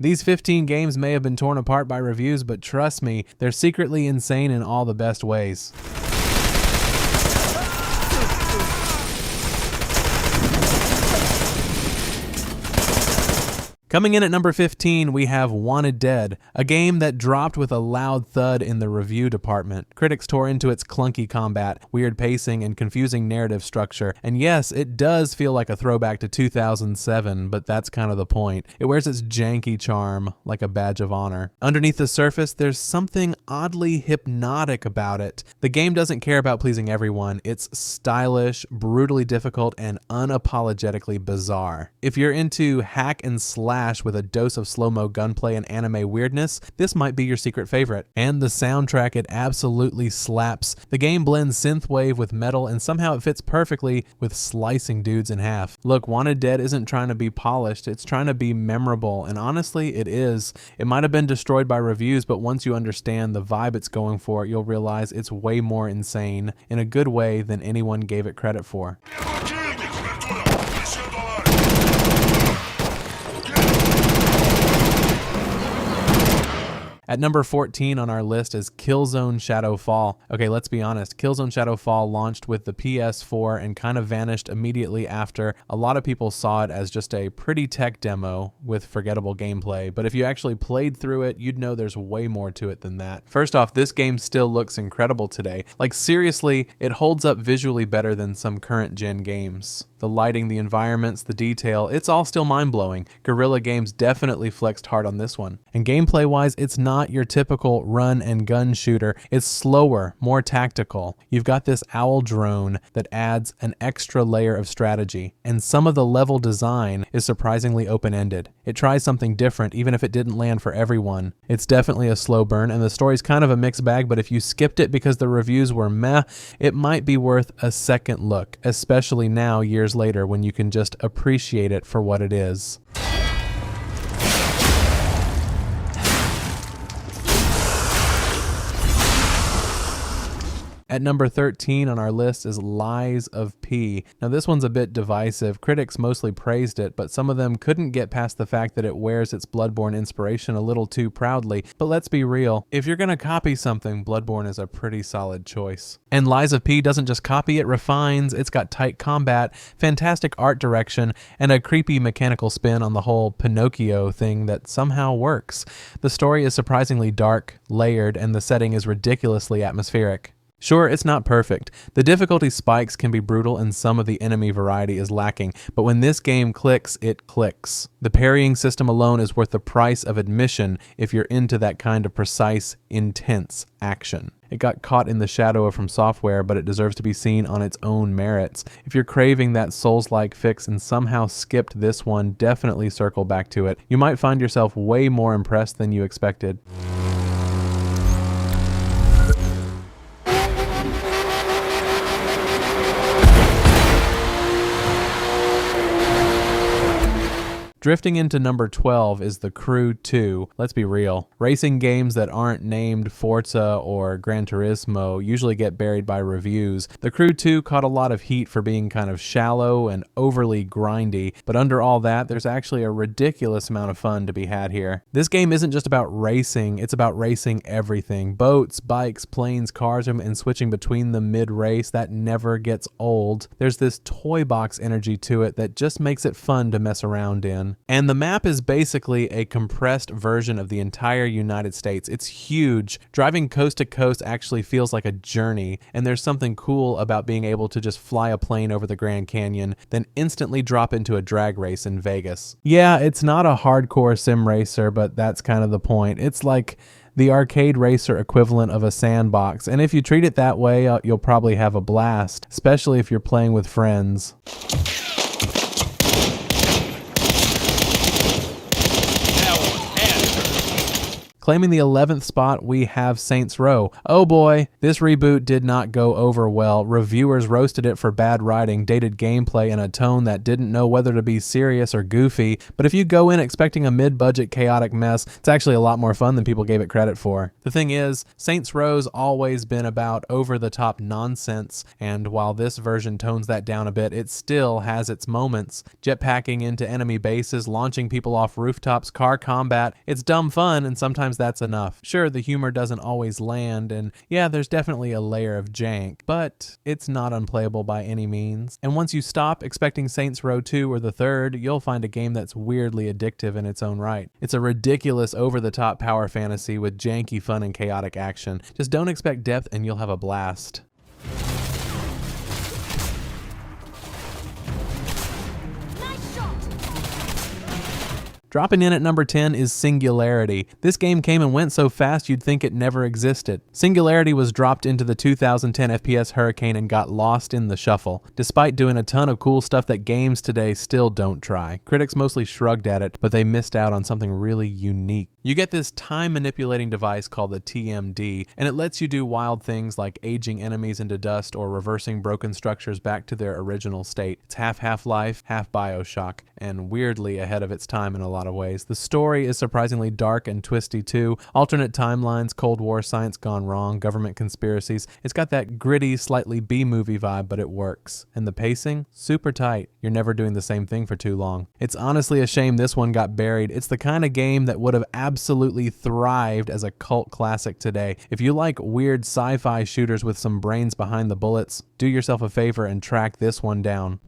These 15 games may have been torn apart by reviews, but trust me, they're secretly insane in all the best ways. Coming in at number 15, we have Wanted Dead, a game that dropped with a loud thud in the review department. Critics tore into its clunky combat, weird pacing, and confusing narrative structure. And yes, it does feel like a throwback to 2007, but that's kind of the point. It wears its janky charm like a badge of honor. Underneath the surface, there's something oddly hypnotic about it. The game doesn't care about pleasing everyone. It's stylish, brutally difficult, and unapologetically bizarre. If you're into hack and slash with a dose of slow-mo gunplay and anime weirdness, this might be your secret favorite. And the soundtrack, it absolutely slaps. The game blends synthwave with metal, and somehow it fits perfectly with slicing dudes in half. Look, Wanted Dead isn't trying to be polished, it's trying to be memorable, and honestly, it is. It might have been destroyed by reviews, but once you understand the vibe it's going for, you'll realize it's way more insane, in a good way, than anyone gave it credit for. At number 14 on our list is Killzone Shadow Fall. Okay, let's be honest, Killzone Shadow Fall launched with the PS4 and kind of vanished immediately after. A lot of people saw it as just a pretty tech demo with forgettable gameplay, but if you actually played through it, you'd know there's way more to it than that. First off, this game still looks incredible today. Like seriously, it holds up visually better than some current gen games. The lighting, the environments, the detail, it's all still mind-blowing. Guerrilla Games definitely flexed hard on this one. And gameplay-wise, it's not your typical run and gun shooter. It's slower, more tactical. You've got this owl drone that adds an extra layer of strategy, and some of the level design is surprisingly open-ended. It tries something different, even if it didn't land for everyone. It's definitely a slow burn, and the story's kind of a mixed bag, but if you skipped it because the reviews were meh, it might be worth a second look, especially now, years later, when you can just appreciate it for what it is. At number 13 on our list is Lies of P. Now this one's a bit divisive. Critics mostly praised it, but some of them couldn't get past the fact that it wears its Bloodborne inspiration a little too proudly. But let's be real, if you're gonna copy something, Bloodborne is a pretty solid choice. And Lies of P doesn't just copy, it refines. It's got tight combat, fantastic art direction, and a creepy mechanical spin on the whole Pinocchio thing that somehow works. The story is surprisingly dark, layered, and the setting is ridiculously atmospheric. Sure, it's not perfect. The difficulty spikes can be brutal and some of the enemy variety is lacking, but when this game clicks, it clicks. The parrying system alone is worth the price of admission if you're into that kind of precise, intense action. It got caught in the shadow of From Software, but it deserves to be seen on its own merits. If you're craving that Souls-like fix and somehow skipped this one, definitely circle back to it. You might find yourself way more impressed than you expected. Drifting into number 12 is The Crew 2. Let's be real. Racing games that aren't named Forza or Gran Turismo usually get buried by reviews. The Crew 2 caught a lot of heat for being kind of shallow and overly grindy, but under all that, there's actually a ridiculous amount of fun to be had here. This game isn't just about racing, it's about racing everything. Boats, bikes, planes, cars, and switching between them mid-race. That never gets old. There's this toy box energy to it that just makes it fun to mess around in. And the map is basically a compressed version of the entire United States. It's huge. Driving coast to coast actually feels like a journey, and there's something cool about being able to just fly a plane over the Grand Canyon, then instantly drop into a drag race in Vegas. Yeah, it's not a hardcore sim racer, but that's kind of the point. It's like the arcade racer equivalent of a sandbox, and if you treat it that way, you'll probably have a blast, especially if you're playing with friends. Claiming the 11th spot, we have Saints Row. Oh boy, this reboot did not go over well. Reviewers roasted it for bad writing, dated gameplay, and a tone that didn't know whether to be serious or goofy. But if you go in expecting a mid-budget chaotic mess, it's actually a lot more fun than people gave it credit for. The thing is, Saints Row's always been about over-the-top nonsense, and while this version tones that down a bit, it still has its moments. Jetpacking into enemy bases, launching people off rooftops, car combat, it's dumb fun, and sometimes that's enough. Sure, the humor doesn't always land, and yeah, there's definitely a layer of jank, but it's not unplayable by any means. And once you stop expecting Saints Row 2 or the third, you'll find a game that's weirdly addictive in its own right. It's a ridiculous over-the-top power fantasy with janky fun and chaotic action. Just don't expect depth and you'll have a blast. Dropping in at number 10 is Singularity. This game came and went so fast you'd think it never existed. Singularity was dropped into the 2010 FPS hurricane and got lost in the shuffle, despite doing a ton of cool stuff that games today still don't try. Critics mostly shrugged at it, but they missed out on something really unique. You get this time-manipulating device called the TMD, and it lets you do wild things like aging enemies into dust or reversing broken structures back to their original state. It's half Half-Life, half BioShock, and weirdly ahead of its time in a lot of ways. The story is surprisingly dark and twisty too. Alternate timelines, Cold War science gone wrong, government conspiracies. It's got that gritty, slightly B-movie vibe, but it works. And the pacing? Super tight. You're never doing the same thing for too long. It's honestly a shame this one got buried. It's the kind of game that would have absolutely thrived as a cult classic today. If you like weird sci-fi shooters with some brains behind the bullets, do yourself a favor and track this one down.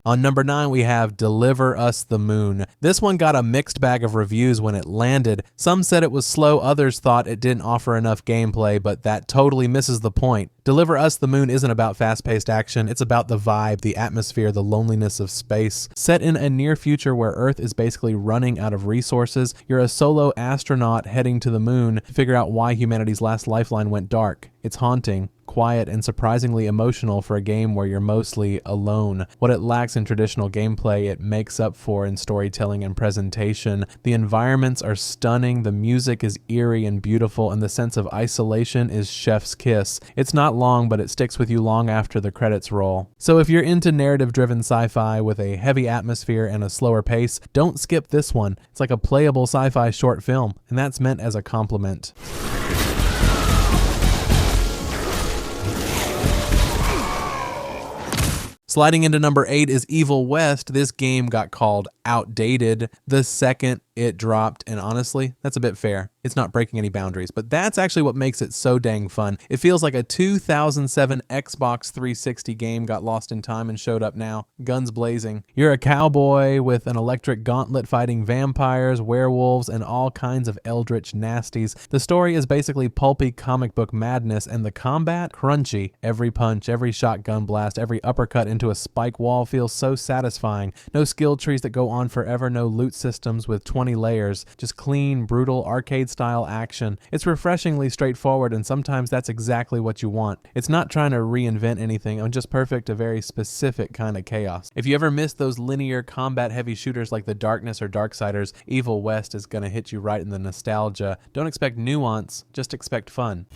On number 9, we have Deliver Us the Moon. This one got a mixed bag of reviews when it landed. Some said it was slow, others thought it didn't offer enough gameplay, but that totally misses the point. Deliver Us the Moon isn't about fast-paced action, it's about the vibe, the atmosphere, the loneliness of space. Set in a near future where Earth is basically running out of resources, you're a solo astronaut heading to the moon to figure out why humanity's last lifeline went dark. It's haunting, quiet, and surprisingly emotional for a game where you're mostly alone. What it lacks in traditional gameplay, it makes up for in storytelling and presentation. The environments are stunning, the music is eerie and beautiful, and the sense of isolation is chef's kiss. It's not long, but it sticks with you long after the credits roll. So if you're into narrative-driven sci-fi with a heavy atmosphere and a slower pace, don't skip this one. It's like a playable sci-fi short film, and that's meant as a compliment. Sliding into number 8 is Evil West. This game got called outdated the second it dropped, and honestly, that's a bit fair. It's not breaking any boundaries, but that's actually what makes it so dang fun. It feels like a 2007 Xbox 360 game got lost in time and showed up now, guns blazing. You're a cowboy with an electric gauntlet fighting vampires, werewolves, and all kinds of eldritch nasties. The story is basically pulpy comic book madness, and the combat, crunchy. Every punch, every shotgun blast, every uppercut into a spike wall feels so satisfying. No skill trees that go on forever, no loot systems with 20 layers, just clean, brutal, arcade-style action. It's refreshingly straightforward, and sometimes that's exactly what you want. It's not trying to reinvent anything, and just perfect a very specific kind of chaos. If you ever missed those linear combat-heavy shooters like The Darkness or Darksiders, Evil West is gonna hit you right in the nostalgia. Don't expect nuance, just expect fun.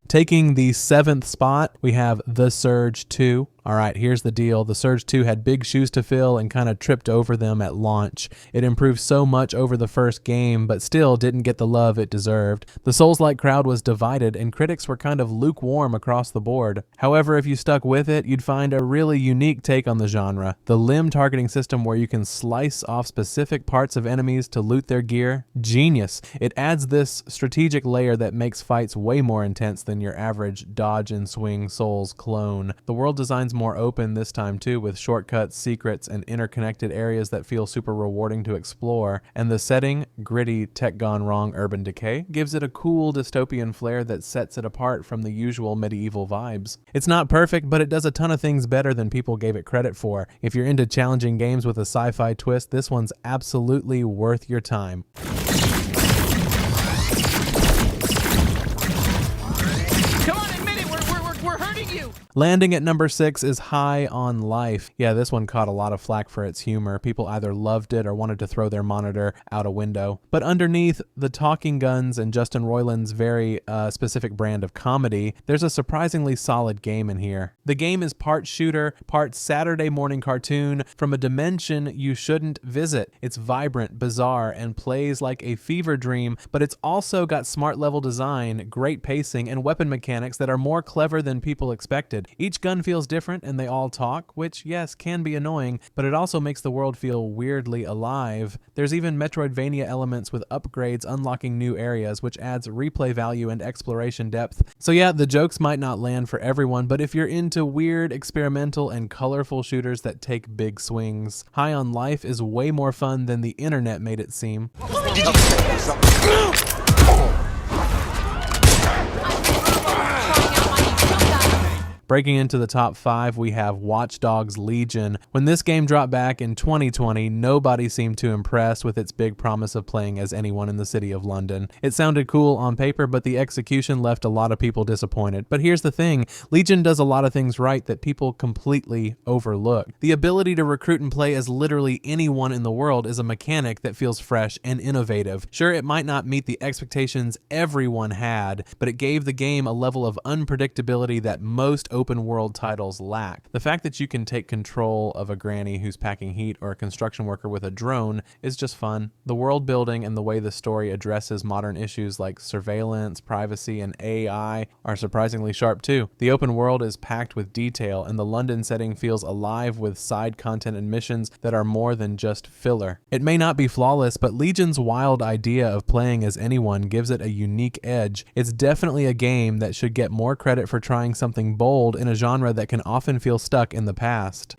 Taking the 7th spot, we have The Surge 2. All right, here's the deal. The Surge 2 had big shoes to fill and kind of tripped over them at launch. It improved so much over the first game, but still didn't get the love it deserved. The Souls-like crowd was divided, and critics were kind of lukewarm across the board. However, if you stuck with it, you'd find a really unique take on the genre. The limb targeting system where you can slice off specific parts of enemies to loot their gear, genius. It adds this strategic layer that makes fights way more intense than your average dodge and swing Souls clone. The world design's more open this time too, with shortcuts, secrets, and interconnected areas that feel super rewarding to explore. And the setting, gritty, tech gone wrong urban decay, gives it a cool dystopian flair that sets it apart from the usual medieval vibes. It's not perfect, but it does a ton of things better than people gave it credit for. If you're into challenging games with a sci-fi twist, this one's absolutely worth your time. Landing at number 6 is High on Life. Yeah, this one caught a lot of flack for its humor. People either loved it or wanted to throw their monitor out a window. But underneath the talking guns and Justin Roiland's very specific brand of comedy, there's a surprisingly solid game in here. The game is part shooter, part Saturday morning cartoon from a dimension you shouldn't visit. It's vibrant, bizarre, and plays like a fever dream, but it's also got smart level design, great pacing, and weapon mechanics that are more clever than people expected. Each gun feels different and they all talk, which yes, can be annoying, but it also makes the world feel weirdly alive. There's even Metroidvania elements with upgrades unlocking new areas, which adds replay value and exploration depth. So yeah, the jokes might not land for everyone, but if you're into weird, experimental, and colorful shooters that take big swings, High on Life is way more fun than the internet made it seem. Breaking into the top 5, we have Watch Dogs Legion. When this game dropped back in 2020, nobody seemed too impressed with its big promise of playing as anyone in the city of London. It sounded cool on paper, but the execution left a lot of people disappointed. But here's the thing, Legion does a lot of things right that people completely overlook. The ability to recruit and play as literally anyone in the world is a mechanic that feels fresh and innovative. Sure, it might not meet the expectations everyone had, but it gave the game a level of unpredictability that most open world titles lack. The fact that you can take control of a granny who's packing heat or a construction worker with a drone is just fun. The world building and the way the story addresses modern issues like surveillance, privacy, and AI are surprisingly sharp too. The open world is packed with detail and the London setting feels alive with side content and missions that are more than just filler. It may not be flawless, but Legion's wild idea of playing as anyone gives it a unique edge. It's definitely a game that should get more credit for trying something bold in a genre that can often feel stuck in the past.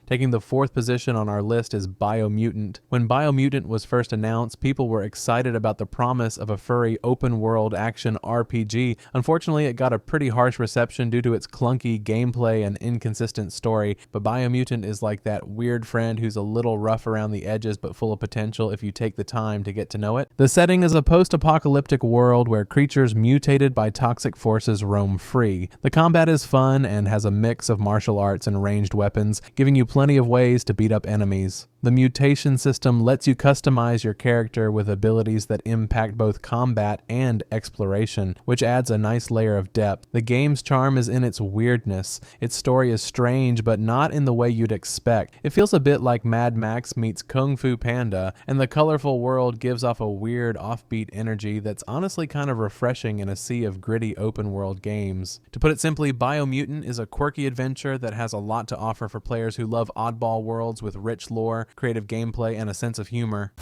Taking the 4th position on our list is Biomutant. When Biomutant was first announced, people were excited about the promise of a furry open-world action RPG. Unfortunately, it got a pretty harsh reception due to its clunky gameplay and inconsistent story, but Biomutant is like that weird friend who's a little rough around the edges but full of potential if you take the time to get to know it. The setting is a post-apocalyptic world where creatures mutated by toxic forces roam free. The combat is fun and has a mix of martial arts and ranged weapons, giving you plenty of ways to beat up enemies. The mutation system lets you customize your character with abilities that impact both combat and exploration, which adds a nice layer of depth. The game's charm is in its weirdness. Its story is strange, but not in the way you'd expect. It feels a bit like Mad Max meets Kung Fu Panda, and the colorful world gives off a weird offbeat energy that's honestly kind of refreshing in a sea of gritty open world games. To put it simply, Biomutant is a quirky adventure that has a lot to offer for players who love oddball worlds with rich lore, creative gameplay, and a sense of humor.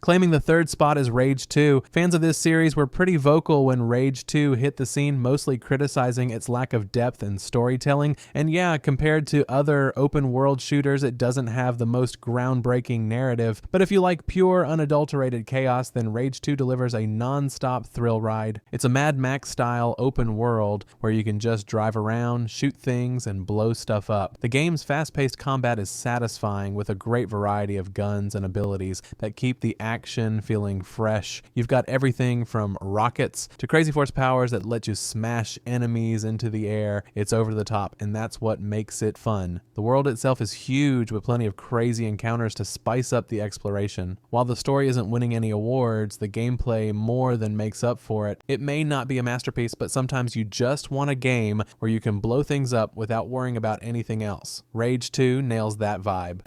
Claiming the 3rd spot is Rage 2. Fans of this series were pretty vocal when Rage 2 hit the scene, mostly criticizing its lack of depth and storytelling. And yeah, compared to other open world shooters, it doesn't have the most groundbreaking narrative. But if you like pure, unadulterated chaos, then Rage 2 delivers a non-stop thrill ride. It's a Mad Max style open world where you can just drive around, shoot things, and blow stuff up. The game's fast-paced combat is satisfying with a great variety of guns and abilities that keep the action feeling fresh. You've got everything from rockets to crazy force powers that let you smash enemies into the air. It's over the top, and that's what makes it fun. The world itself is huge with plenty of crazy encounters to spice up the exploration. While the story isn't winning any awards, the gameplay more than makes up for it. It may not be a masterpiece, but sometimes you just want a game where you can blow things up without worrying about anything else. Rage 2 nails that vibe.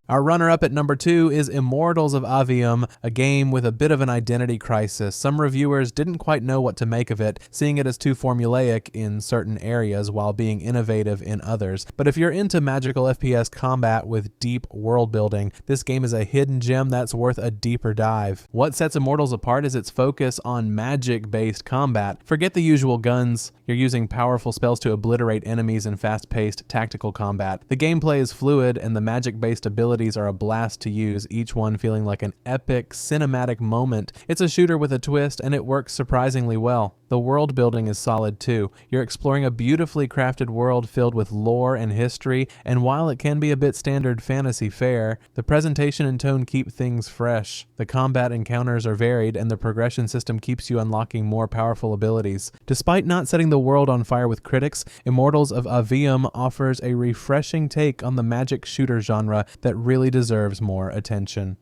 Our runner-up at number 2 is Immortals of Aveum, a game with a bit of an identity crisis. Some reviewers didn't quite know what to make of it, seeing it as too formulaic in certain areas while being innovative in others. But if you're into magical FPS combat with deep world building, this game is a hidden gem that's worth a deeper dive. What sets Immortals apart is its focus on magic-based combat. Forget the usual guns. You're using powerful spells to obliterate enemies in fast-paced tactical combat. The gameplay is fluid, and the magic-based abilities abilities are a blast to use, each one feeling like an epic cinematic moment. It's a shooter with a twist, and it works surprisingly well. The world building is solid too. You're exploring a beautifully crafted world filled with lore and history, and while it can be a bit standard fantasy fare, the presentation and tone keep things fresh. The combat encounters are varied, and the progression system keeps you unlocking more powerful abilities. Despite not setting the world on fire with critics, Immortals of Aveum offers a refreshing take on the magic shooter genre that really deserves more attention.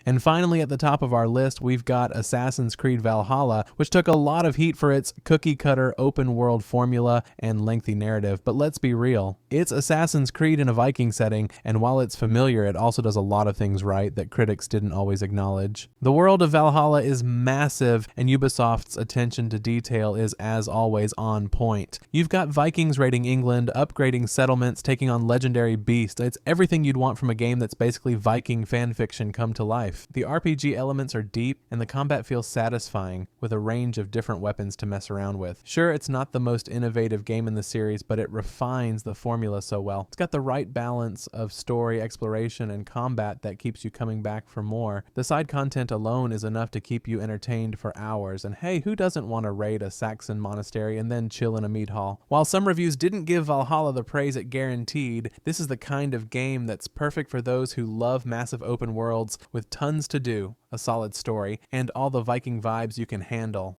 And finally, at the top of our list, we've got Assassin's Creed Valhalla, which took a lot of heat for its cookie-cutter open-world formula and lengthy narrative. But let's be real, it's Assassin's Creed in a Viking setting, and while it's familiar, it also does a lot of things right that critics didn't always acknowledge. The world of Valhalla is massive, and Ubisoft's attention to detail is, as always, on point. You've got Vikings raiding England, upgrading settlements, taking on legendary beasts. It's everything you'd want from a game that's basically Viking fanfiction come to life. The RPG elements are deep, and the combat feels satisfying, with a range of different weapons to mess around with. Sure, it's not the most innovative game in the series, but it refines the formula so well. It's got the right balance of story, exploration, and combat that keeps you coming back for more. The side content alone is enough to keep you entertained for hours, and hey, who doesn't want to raid a Saxon monastery and then chill in a mead hall? While some reviews didn't give Valhalla the praise it guaranteed, this is the kind of game that's perfect for those who love massive open worlds with tons to do, a solid story, and all the Viking vibes you can handle.